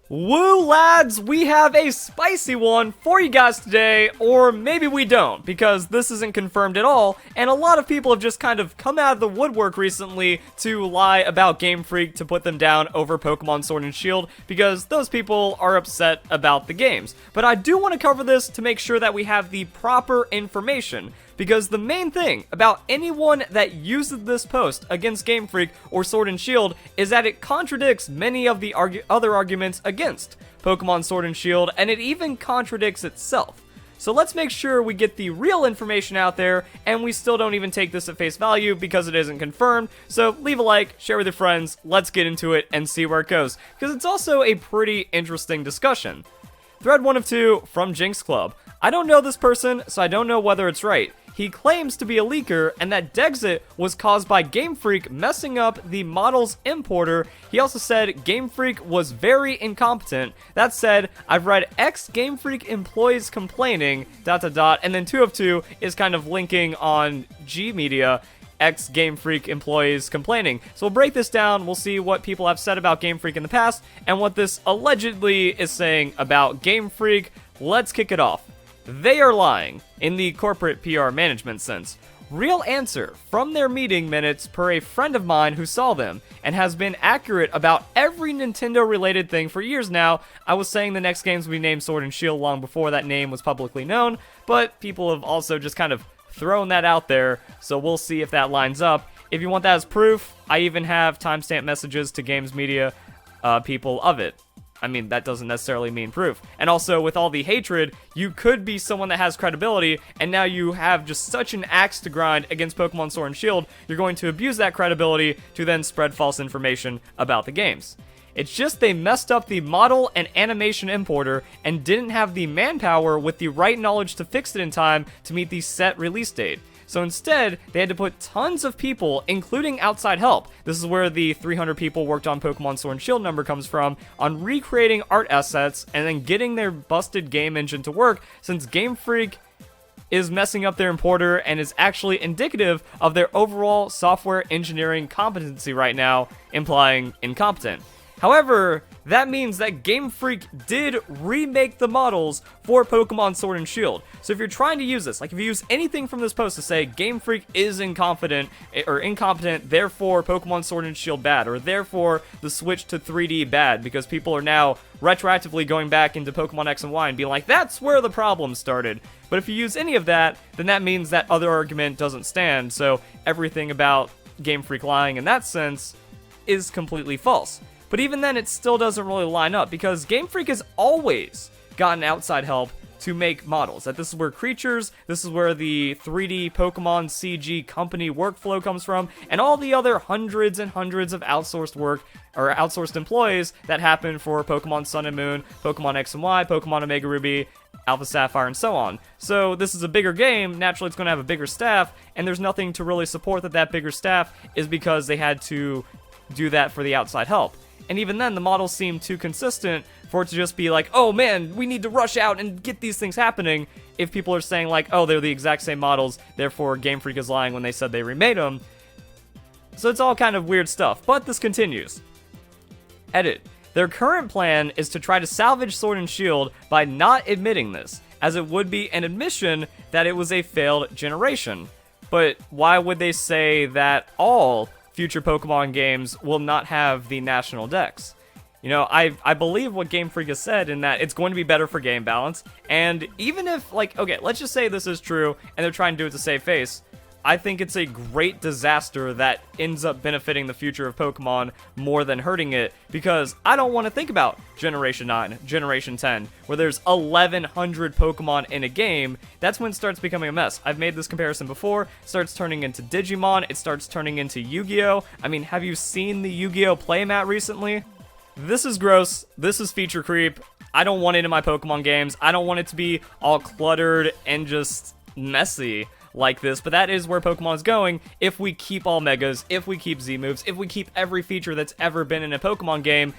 Woo, lads, we have a spicy one for you guys today, or maybe we don't, because this isn't confirmed at all, and a lot of people have just kind of come out of the woodwork recently to lie about Game Freak to put them down over Pokemon Sword and Shield, because those people are upset about the games. But I do want to cover this to make sure that we have the proper information, because the main thing about anyone that uses this post against Game Freak or Sword and Shield is that it contradicts many of the other arguments against Pokemon Sword and Shield, and it even contradicts itself. So let's make sure we get the real information out there, and we still don't even take this at face value because it isn't confirmed. So leave a like, share with your friends, let's get into it and see where it goes, because it's also a pretty interesting discussion. Thread 1 of 2 from Jinx Club. I don't know this person, so I don't know whether it's right. He claims to be a leaker, and that Dexit was caused by Game Freak messing up the model's importer. He also said Game Freak was very incompetent. That said, I've read ex-Game Freak employees complaining, ... and then 2 of 2 is kind of linking on G Media, ex-Game Freak employees complaining. So we'll break this down, we'll see what people have said about Game Freak in the past, and what this allegedly is saying about Game Freak. Let's kick it off. They are lying, in the corporate PR management sense. Real answer from their meeting minutes per a friend of mine who saw them, and has been accurate about every Nintendo-related thing for years now. I was saying the next games would be named Sword and Shield long before that name was publicly known, but people have also just kind of thrown that out there, so we'll see if that lines up. If you want that as proof, I even have timestamp messages to Games Media people of it. I mean, that doesn't necessarily mean proof. And also, with all the hatred, you could be someone that has credibility, and now you have just such an axe to grind against Pokemon Sword and Shield, you're going to abuse that credibility to then spread false information about the games. It's just they messed up the model and animation importer and didn't have the manpower with the right knowledge to fix it in time to meet the set release date. So instead, they had to put tons of people, including outside help. This is where the 300 people worked on Pokemon Sword and Shield number comes from, on recreating art assets and then getting their busted game engine to work, since Game Freak is messing up their importer and is actually indicative of their overall software engineering competency right now, implying incompetent. However, that means that Game Freak did remake the models for Pokemon Sword and Shield. So if you're trying to use this, like if you use anything from this post to say Game Freak is incompetent, therefore Pokemon Sword and Shield bad, or therefore the switch to 3D bad, because people are now retroactively going back into Pokemon X and Y and being like, that's where the problem started. But if you use any of that, then that means that other argument doesn't stand, so everything about Game Freak lying in that sense is completely false. But even then, it still doesn't really line up, because Game Freak has always gotten outside help to make models. That this is where creatures, this is where the 3D Pokemon CG company workflow comes from, and all the other hundreds and hundreds of outsourced work, or outsourced employees that happen for Pokemon Sun and Moon, Pokemon X and Y, Pokemon Omega Ruby, Alpha Sapphire, and so on. So this is a bigger game, naturally it's going to have a bigger staff, and there's nothing to really support that bigger staff is because they had to do that for the outside help. And even then, the models seem too consistent for it to just be like, oh man, we need to rush out and get these things happening, if people are saying like, oh, they're the exact same models, therefore Game Freak is lying when they said they remade them. So it's all kind of weird stuff, but this continues. Edit. Their current plan is to try to salvage Sword and Shield by not admitting this, as it would be an admission that it was a failed generation. But why would they say that all future Pokemon games will not have the National Dex? You know, I believe what Game Freak has said in that it's going to be better for game balance, and even if, like, okay, let's just say this is true, and they're trying to do it to save face, I think it's a great disaster that ends up benefiting the future of Pokemon more than hurting it, because I don't want to think about Generation 9, Generation 10, where there's 1,100 Pokemon in a game. That's when it starts becoming a mess. I've made this comparison before. It starts turning into Digimon, it starts turning into Yu-Gi-Oh! I mean, have you seen the Yu-Gi-Oh! Playmat recently? This is gross, this is feature creep. I don't want it in my Pokemon games. I don't want it to be all cluttered and just messy like this, but that is where Pokemon is going if we keep all Megas, if we keep Z-moves, if we keep every feature that's ever been in a Pokemon game,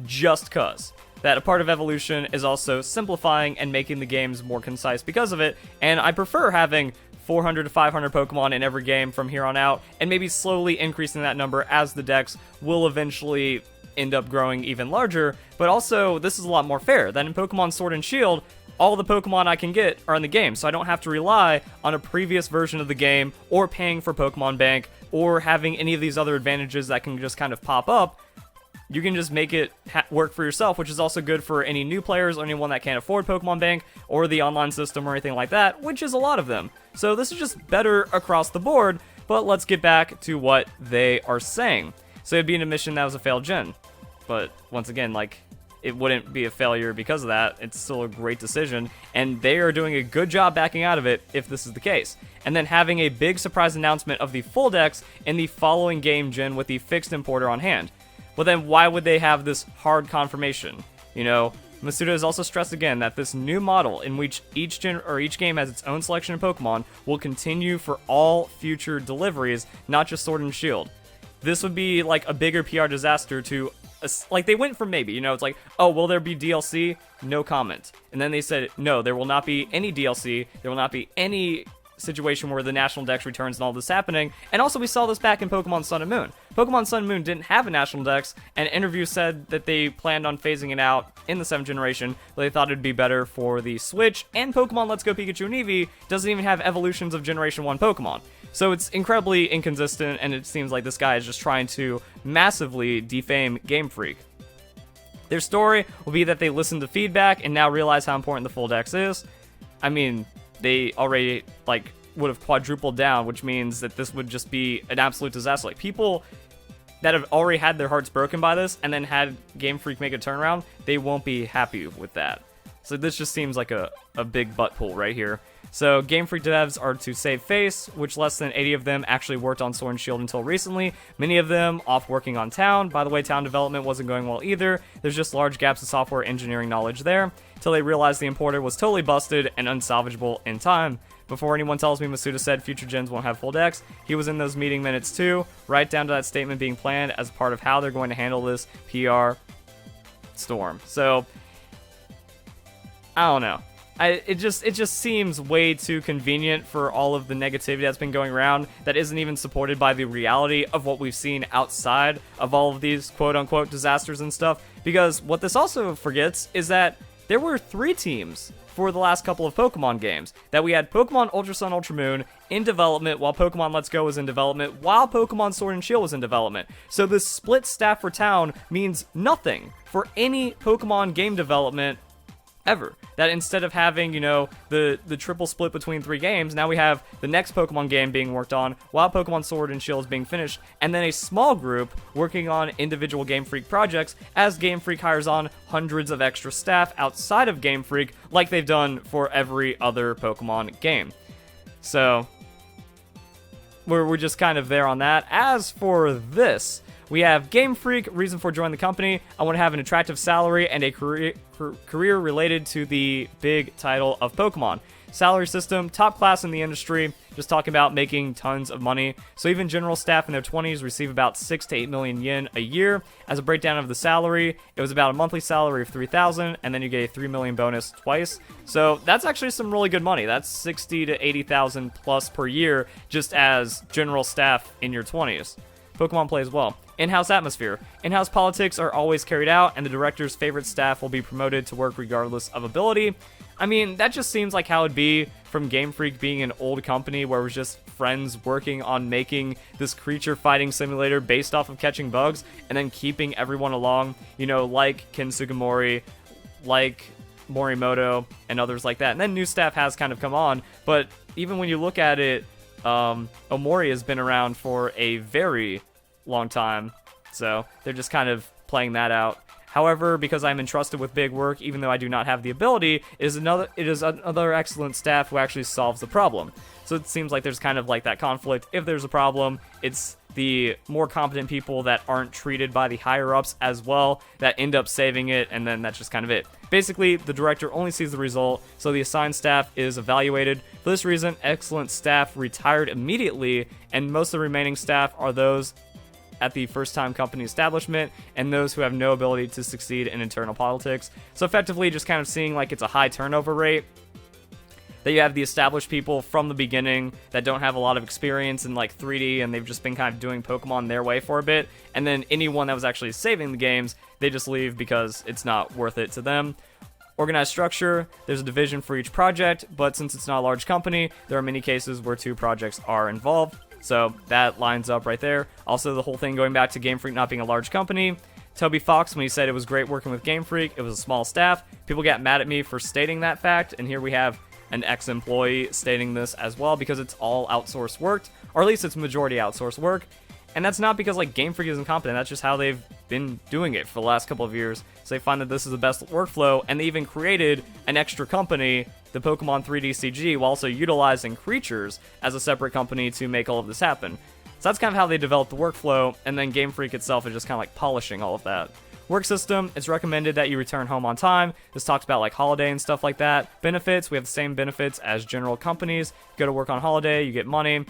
just cause. That a part of evolution is also simplifying and making the games more concise because of it, and I prefer having 400 to 500 Pokemon in every game from here on out, and maybe slowly increasing that number as the decks will eventually end up growing even larger, but also this is a lot more fair. That in Pokemon Sword and Shield, all the Pokemon I can get are in the game, so I don't have to rely on a previous version of the game, or paying for Pokemon Bank, or having any of these other advantages that can just kind of pop up. You can just make it work for yourself, which is also good for any new players or anyone that can't afford Pokemon Bank or the online system or anything like that, which is a lot of them. So this is just better across the board, but let's get back to what they are saying. So it'd be an admission that was a failed gen. But once again, like, it wouldn't be a failure because of that. It's still a great decision, and they are doing a good job backing out of it if this is the case. And then having a big surprise announcement of the full decks in the following game gen with the fixed importer on hand. Well then, why would they have this hard confirmation? You know, Masuda has also stressed again that this new model, in which each game has its own selection of Pokemon, will continue for all future deliveries, not just Sword and Shield. This would be like a bigger PR disaster to, like, they went from maybe, you know, it's like, oh, will there be DLC? No comment. And then they said, no, there will not be any DLC, there will not be any situation where the National Dex returns and all this happening. And also we saw this back in Pokemon Sun and Moon. Pokemon Sun and Moon didn't have a National Dex, and interviews said that they planned on phasing it out in the 7th generation, but they thought it'd be better for the Switch, and Pokemon Let's Go Pikachu and Eevee doesn't even have evolutions of Generation 1 Pokemon. So it's incredibly inconsistent, and it seems like this guy is just trying to massively defame Game Freak. Their story will be that they listened to feedback and now realize how important the full dex is. I mean, they already, like, would have quadrupled down, which means that this would just be an absolute disaster. Like, people that have already had their hearts broken by this and then had Game Freak make a turnaround, they won't be happy with that. So this just seems like a big butt pull right here. So Game Freak devs are to save face, which less than 80 of them actually worked on Sword and Shield until recently. Many of them off working on Town. By the way, Town development wasn't going well either. There's just large gaps of software engineering knowledge there, until they realized the importer was totally busted and unsalvageable in time. Before anyone tells me Masuda said future gens won't have full decks, he was in those meeting minutes too, right down to that statement being planned as part of how they're going to handle this PR storm. So, I don't know. It just seems way too convenient for all of the negativity that's been going around that isn't even supported by the reality of what we've seen outside of all of these quote-unquote disasters and stuff. Because what this also forgets is that there were 3 teams for the last couple of Pokemon games. That we had Pokemon Ultra Sun, Ultra Moon in development while Pokemon Let's Go was in development, while Pokemon Sword and Shield was in development. So this split staff for Town means nothing for any Pokemon game development ever. That instead of having, you know, the triple split between 3 games, now we have the next Pokemon game being worked on while Pokemon Sword and Shield is being finished, and then a small group working on individual Game Freak projects as Game Freak hires on hundreds of extra staff outside of Game Freak like they've done for every other Pokemon game. So we're just kind of there on that. As for this, we have Game Freak, reason for joining the company. I want to have an attractive salary and a career related to the big title of Pokemon. Salary system, top class in the industry, just talking about making tons of money. So even general staff in their 20s receive about 6 to 8 million yen a year. As a breakdown of the salary, it was about a monthly salary of 3,000, and then you get a 3 million bonus twice. So that's actually some really good money. That's 60 to 80,000 plus per year just as general staff in your 20s. Pokemon plays well. In-house atmosphere. In-house politics are always carried out, and the director's favorite staff will be promoted to work regardless of ability. I mean, that just seems like how it'd be from Game Freak being an old company where it was just friends working on making this creature fighting simulator based off of catching bugs, and then keeping everyone along, you know, like Ken Sugimori, like Morimoto, and others like that. And then new staff has kind of come on, but even when you look at it, Omori has been around for a very long time, so they're just kind of playing that out. However, because I'm entrusted with big work, even though I do not have the ability, it is another excellent staff who actually solves the problem. So it seems like there's kind of like that conflict. If there's a problem, it's the more competent people that aren't treated by the higher-ups as well that end up saving it, and then that's just kind of it. Basically, the director only sees the result, so the assigned staff is evaluated. For this reason, excellent staff retired immediately, and most of the remaining staff are those at the first-time company establishment, and those who have no ability to succeed in internal politics. So effectively, just kind of seeing like it's a high turnover rate. that you have the established people from the beginning that don't have a lot of experience in like 3D, and they've just been kind of doing Pokemon their way for a bit, and then anyone that was actually saving the games, they just leave because it's not worth it to them. Organized structure, there's a division for each project, but since it's not a large company, there are many cases where 2 projects are involved, so that lines up right there. Also, the whole thing going back to Game Freak not being a large company, Toby Fox, when he said it was great working with Game Freak, it was a small staff. People got mad at me for stating that fact, and here we have an ex-employee stating this as well, because it's all outsourced work, or at least it's majority outsourced work. And that's not because like Game Freak isn't competent, that's just how they've been doing it for the last couple of years. So they find that this is the best workflow, and they even created an extra company, the Pokemon 3D CG, while also utilizing creatures as a separate company to make all of this happen. So that's kind of how they developed the workflow, and then Game Freak itself is just kind of like polishing all of that. Work system, it's recommended that you return home on time. This talks about like holiday and stuff like that. Benefits, we have the same benefits as general companies. You go to work on holiday, you get money.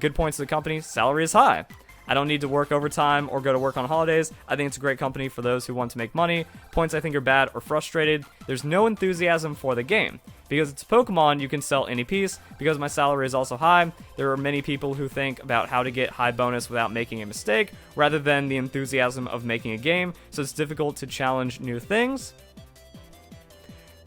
Good points of the company, salary is high. I don't need to work overtime or go to work on holidays. I think it's a great company for those who want to make money. Points I think are bad or frustrated. There's no enthusiasm for the game. Because it's Pokemon, you can sell any piece. Because my salary is also high, there are many people who think about how to get high bonus without making a mistake, rather than the enthusiasm of making a game, so it's difficult to challenge new things.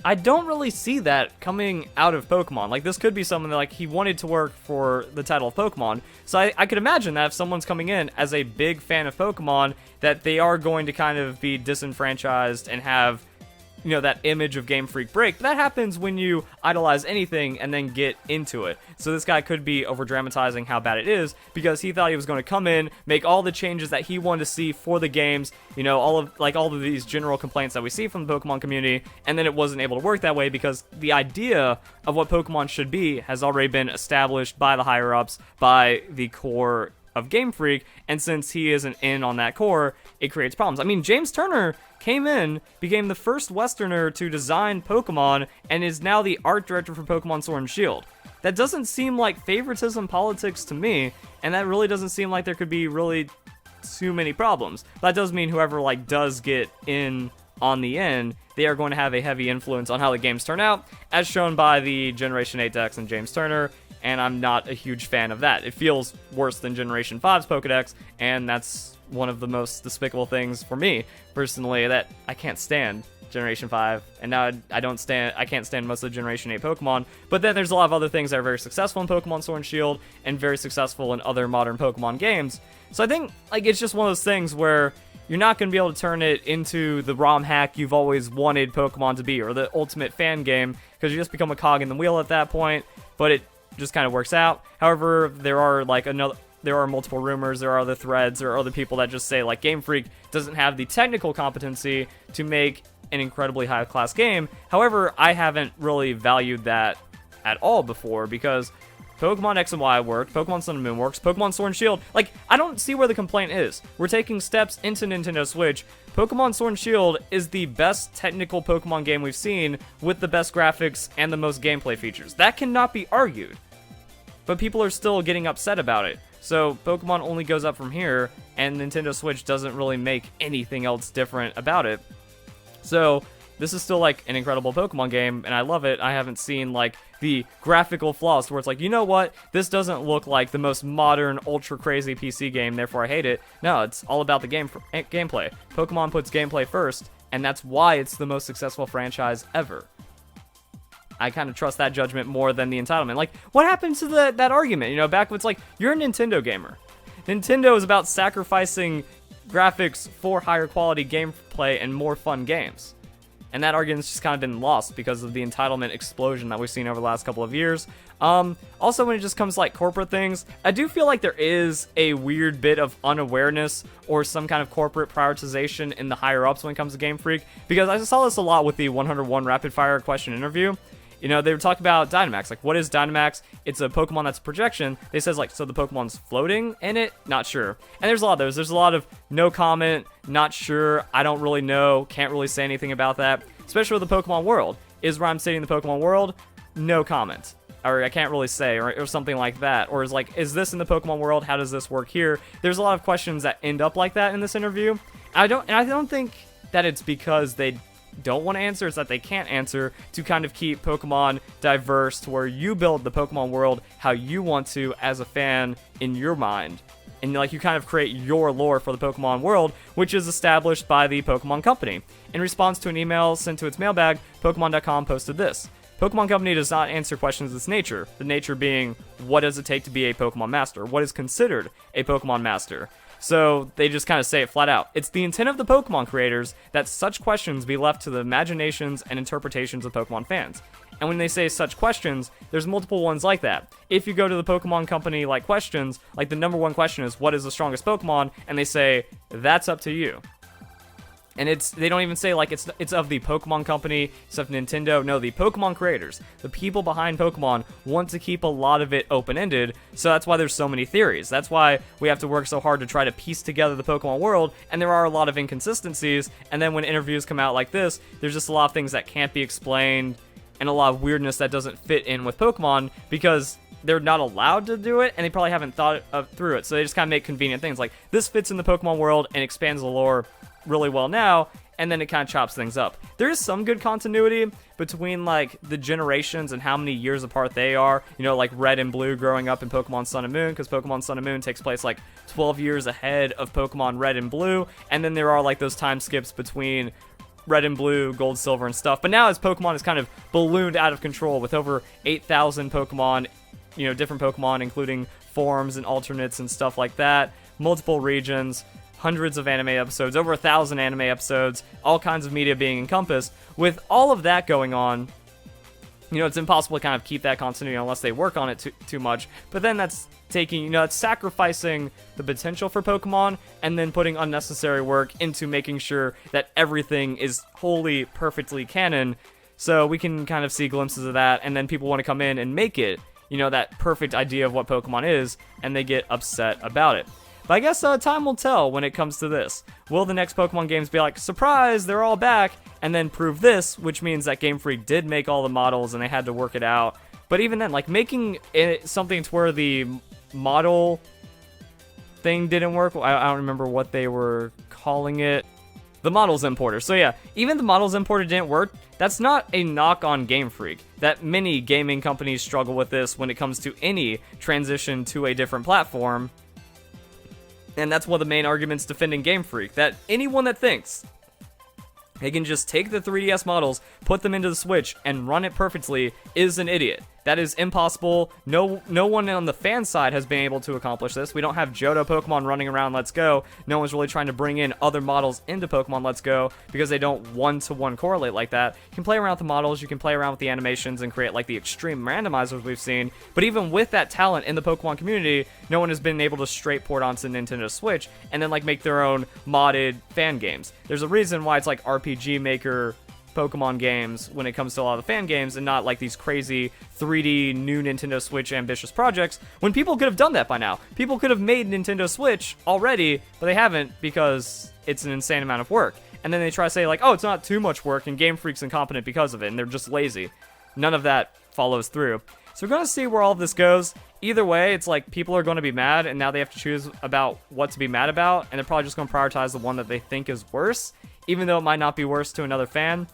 I don't really see that coming out of Pokemon. Like, this could be someone that, like, he wanted to work for the title of Pokemon. So I could imagine that if someone's coming in as a big fan of Pokemon, that they are going to kind of be disenfranchised and have, you know, that image of Game Freak break. But that happens when you idolize anything and then get into it. So this guy could be over-dramatizing how bad it is, because he thought he was going to come in, make all the changes that he wanted to see for the games, you know, all of these general complaints that we see from the Pokemon community, and then it wasn't able to work that way because the idea of what Pokemon should be has already been established by the higher-ups, by the core of Game Freak, and since he isn't in on that core, it creates problems. I mean, James Turner came in, became the first Westerner to design Pokemon, and is now the art director for Pokemon Sword and Shield. That doesn't seem like favoritism politics to me, and that really doesn't seem like there could be really too many problems. That does mean whoever like does get in on the end, they are going to have a heavy influence on how the games turn out, as shown by the Generation 8 Dex and James Turner, and I'm not a huge fan of that. It feels worse than Generation 5's Pokedex, and that's one of the most despicable things for me, personally, that I can't stand Generation 5, and now I can't stand most of the Generation 8 Pokemon, but then there's a lot of other things that are very successful in Pokemon Sword and Shield, and very successful in other modern Pokemon games. So I think, like, it's just one of those things where you're not going to be able to turn it into the ROM hack you've always wanted Pokemon to be, or the ultimate fan game, because you just become a cog in the wheel at that point, but it just kind of works out. However, there are multiple rumors, there are other threads, there are other people that just say, like, Game Freak doesn't have the technical competency to make an incredibly high-class game. However, I haven't really valued that at all before, because Pokemon X and Y worked, Pokemon Sun and Moon works, Pokemon Sword and Shield, like, I don't see where the complaint is. We're taking steps into Nintendo Switch. Pokemon Sword and Shield is the best technical Pokemon game we've seen, with the best graphics and the most gameplay features. That cannot be argued. But people are still getting upset about it. So Pokemon only goes up from here, and Nintendo Switch doesn't really make anything else different about it. So this is still like an incredible Pokemon game, and I love it. I haven't seen like the graphical flaws where it's like, you know what, this doesn't look like the most modern, ultra crazy PC game, therefore I hate it. No, it's all about the gameplay. Pokemon puts gameplay first, and that's why it's the most successful franchise ever. I kind of trust that judgment more than the entitlement. Like, what happened to that argument? You know, back when it's like, you're a Nintendo gamer. Nintendo is about sacrificing graphics for higher quality gameplay and more fun games. And that argument's just kind of been lost because of the entitlement explosion that we've seen over the last couple of years. Also, when it just comes to like corporate things, I do feel like there is a weird bit of unawareness or some kind of corporate prioritization in the higher ups when it comes to Game Freak. Because I saw this a lot with the 101 rapid fire question interview. You know, they were talking about Dynamax. Like, what is Dynamax? It's a Pokemon that's a projection. They says, like, so the Pokemon's floating in it? Not sure. And there's a lot of those. There's a lot of no comment, not sure, I don't really know, can't really say anything about that. Especially with the Pokemon World. Is where I'm sitting in the Pokemon World? No comment. Or I can't really say, or something like that. Or is like, is this in the Pokemon World? How does this work here? There's a lot of questions that end up like that in this interview. I don't think that it's because they don't want to answer, it's that they can't answer, to kind of keep Pokemon diverse to where you build the Pokemon world how you want to as a fan in your mind. And like you kind of create your lore for the Pokemon world, which is established by the Pokemon Company. In response to an email sent to its mailbag, Pokemon.com posted this. Pokemon Company does not answer questions of this nature. The nature being, what does it take to be a Pokemon Master? What is considered a Pokemon Master? So they just kind of say it flat out. It's the intent of the Pokemon creators that such questions be left to the imaginations and interpretations of Pokemon fans. And when they say such questions, there's multiple ones like that. If you go to the Pokemon Company like questions, like the number one question is, what is the strongest Pokemon? And they say, that's up to you. And they don't even say like it's of the Pokemon Company, it's of Nintendo. No, the Pokemon creators, the people behind Pokemon, want to keep a lot of it open-ended, so that's why there's so many theories. That's why we have to work so hard to try to piece together the Pokemon world, and there are a lot of inconsistencies, and then when interviews come out like this, there's just a lot of things that can't be explained, and a lot of weirdness that doesn't fit in with Pokemon, because they're not allowed to do it, and they probably haven't thought through it, so they just kind of make convenient things, like, this fits in the Pokemon world and expands the lore really well now, and then it kind of chops things up. There is some good continuity between like the generations and how many years apart they are, you know, like Red and Blue growing up in Pokemon Sun and Moon, because Pokemon Sun and Moon takes place like 12 years ahead of Pokemon Red and Blue, and then there are like those time skips between Red and Blue, Gold, Silver, and stuff. But now as Pokemon is kind of ballooned out of control with over 8,000 Pokemon, you know, different Pokemon, including forms and alternates and stuff like that, multiple regions, hundreds of anime episodes, over 1,000 anime episodes, all kinds of media being encompassed. With all of that going on, you know, it's impossible to kind of keep that continuity unless they work on it too much. But then that's taking, you know, it's sacrificing the potential for Pokemon and then putting unnecessary work into making sure that everything is wholly, perfectly canon. So we can kind of see glimpses of that, and then people want to come in and make it, you know, that perfect idea of what Pokemon is, and they get upset about it. But I guess time will tell when it comes to this. Will the next Pokemon games be like, surprise, they're all back, and then prove this, which means that Game Freak did make all the models and they had to work it out. But even then, like making it something to where the model thing didn't work, I don't remember what they were calling it. The models importer. So yeah, even the models importer didn't work. That's not a knock on Game Freak. That many gaming companies struggle with this when it comes to any transition to a different platform. And that's one of the main arguments defending Game Freak, that anyone that thinks they can just take the 3DS models, put them into the Switch, and run it perfectly is an idiot. That is impossible. No one on the fan side has been able to accomplish this. We don't have Johto Pokemon running around Let's Go. No one's really trying to bring in other models into Pokemon Let's Go because they don't one-to-one correlate like that. You can play around with the models, you can play around with the animations and create like the extreme randomizers we've seen. But even with that talent in the Pokemon community, no one has been able to straight port onto Nintendo Switch and then like make their own modded fan games. There's a reason why it's like RPG Maker Pokemon games when it comes to a lot of the fan games, and not like these crazy 3D new Nintendo Switch ambitious projects, when people could have done that by now. People could have made Nintendo Switch already, but they haven't because it's an insane amount of work. And then they try to say like, oh, it's not too much work, and Game Freak's incompetent because of it, and they're just lazy. None of that follows through. So we're going to see where all of this goes. Either way, it's like people are going to be mad, and now they have to choose about what to be mad about, and they're probably just going to prioritize the one that they think is worse, even though it might not be worse to another fan.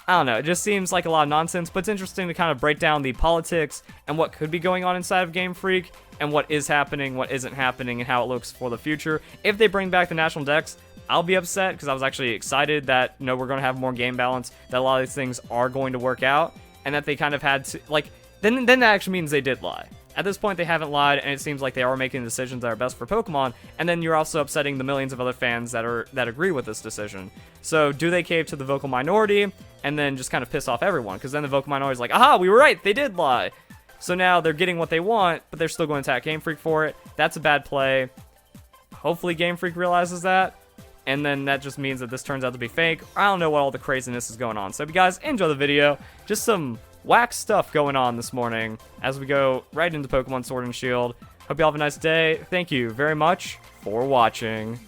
I don't know, it just seems like a lot of nonsense, but it's interesting to kind of break down the politics and what could be going on inside of Game Freak, and what is happening, what isn't happening, and how it looks for the future. If they bring back the National Dex, I'll be upset, because I was actually excited that, you know, we're going to have more game balance, that a lot of these things are going to work out, and that they kind of had to, like, then that actually means they did lie. At this point, they haven't lied, and it seems like they are making decisions that are best for Pokemon, and then you're also upsetting the millions of other fans that agree with this decision. So, do they cave to the vocal minority, and then just kind of piss off everyone? Because then the vocal minority is like, aha, we were right, they did lie! So now they're getting what they want, but they're still going to attack Game Freak for it. That's a bad play. Hopefully Game Freak realizes that, and then that just means that this turns out to be fake. I don't know what all the craziness is going on. So if you guys enjoy the video, just some whack stuff going on this morning as we go right into Pokemon Sword and Shield. Hope you all have a nice day. Thank you very much for watching.